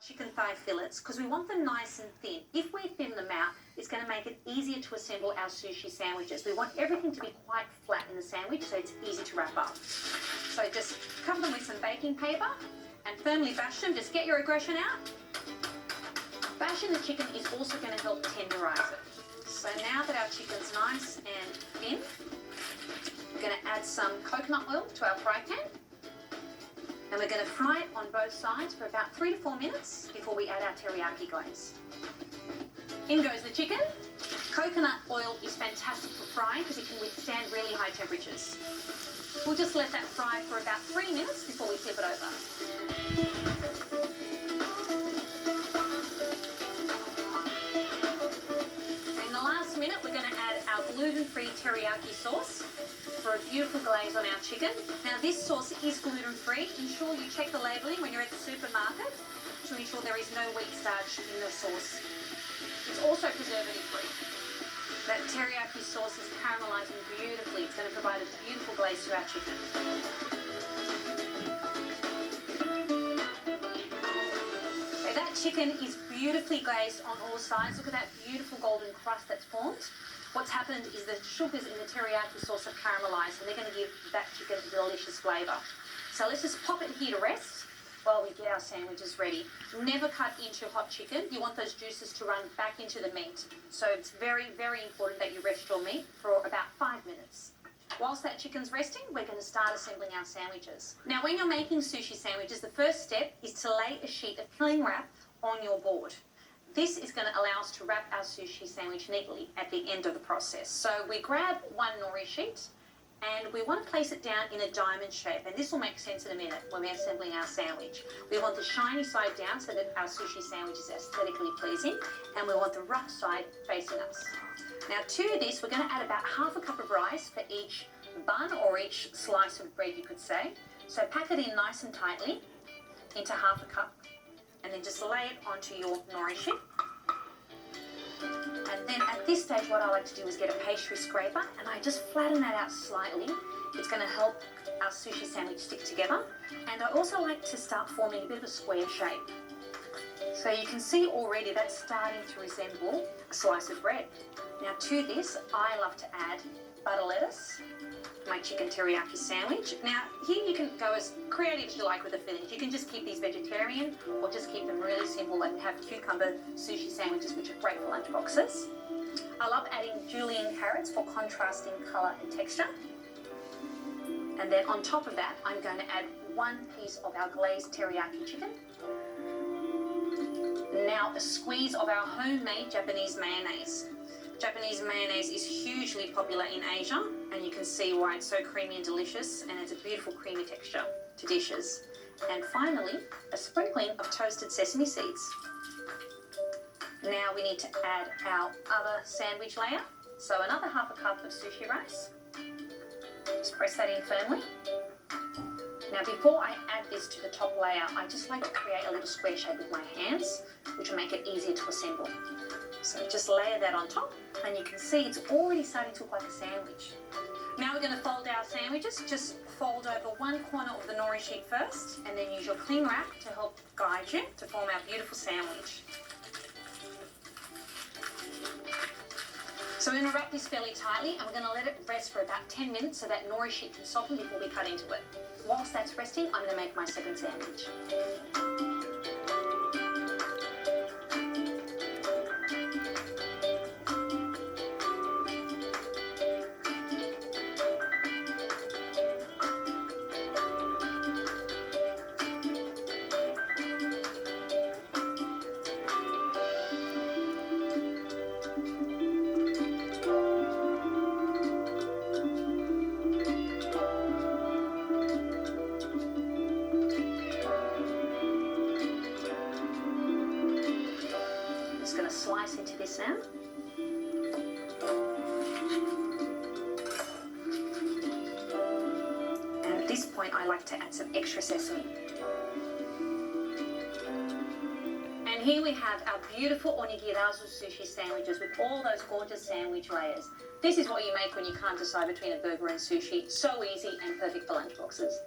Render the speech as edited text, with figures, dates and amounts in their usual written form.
chicken thigh fillets because we want them nice and thin. If we thin them out, it's going to make it easier to assemble our sushi sandwiches. We want everything to be quite flat in the sandwich so it's easy to wrap up. So just cover them with some baking paper and firmly bash them. Just get your aggression out. Bashing the chicken is also going to help tenderize it. So now that our chicken's nice and thin, we're going to add some coconut oil to our fry pan. And we're going to fry it on both sides for about 3 to 4 minutes before we add our teriyaki glaze. In goes the chicken. Coconut oil is fantastic for frying because it can withstand really high temperatures. We'll just let that fry for about 3 minutes before we flip it over. In the last minute, we're going to add our gluten-free teriyaki sauce for a beautiful glaze on our chicken. Now this sauce is gluten-free. Ensure you check the labelling when you're at the supermarket to ensure there is no wheat starch in the sauce. It's also preservative-free. That teriyaki sauce is caramelising beautifully. It's going to provide a beautiful glaze to our chicken. Okay, that chicken is beautifully glazed on all sides. Look at that beautiful golden crust that's formed. What's happened is the sugars in the teriyaki sauce have caramelised and they're going to give that chicken a delicious flavour. So let's just pop it here to rest while we get our sandwiches ready. Never cut into hot chicken. You want those juices to run back into the meat. So it's very, very important that you rest your meat for about 5 minutes. Whilst that chicken's resting, we're going to start assembling our sandwiches. Now, when you're making sushi sandwiches, the first step is to lay a sheet of cling wrap on your board. This is going to allow us to wrap our sushi sandwich neatly at the end of the process. So we grab one nori sheet and we want to place it down in a diamond shape. And this will make sense in a minute when we're assembling our sandwich. We want the shiny side down so that our sushi sandwich is aesthetically pleasing. And we want the rough side facing us. Now to this, we're going to add about half a cup of rice for each bun or each slice of bread, you could say. So pack it in nice and tightly into half a cup. And then just lay it onto your nori sheet. And then at this stage, what I like to do is get a pastry scraper and I just flatten that out slightly. It's going to help our sushi sandwich stick together. And I also like to start forming a bit of a square shape. So you can see already that's starting to resemble a slice of bread. Now to this, I love to add butter lettuce, my chicken teriyaki sandwich. Now here you can go as creative as you like with the fillings. You can just keep these vegetarian or just keep them really simple and have cucumber sushi sandwiches, which are great for lunch boxes. I love adding julienne carrots for contrasting colour and texture. And then on top of that, I'm going to add 1 piece of our glazed teriyaki chicken. Now a squeeze of our homemade Japanese mayonnaise. Japanese mayonnaise is hugely popular in Asia, and you can see why it's so creamy and delicious, and it's a beautiful creamy texture to dishes. And finally, a sprinkling of toasted sesame seeds. Now we need to add our other sandwich layer. So another half a cup of sushi rice. Just press that in firmly. Now before I add this to the top layer, I just like to create a little square shape with my hands, which will make it easier to assemble. So just layer that on top, and you can see it's already starting to look like a sandwich. Now we're going to fold our sandwiches. Just fold over one corner of the nori sheet first, and then use your cling wrap to help guide you to form our beautiful sandwich. So we're going to wrap this fairly tightly, and we're going to let it rest for about 10 minutes so that nori sheet can soften before we cut into it. Whilst that's resting, I'm going to make my second sandwich. Going to slice into this now. And at this point I like to add some extra sesame. And here we have our beautiful onigirazu sushi sandwiches with all those gorgeous sandwich layers. This is what you make when you can't decide between a burger and sushi. So easy and perfect for lunch boxes.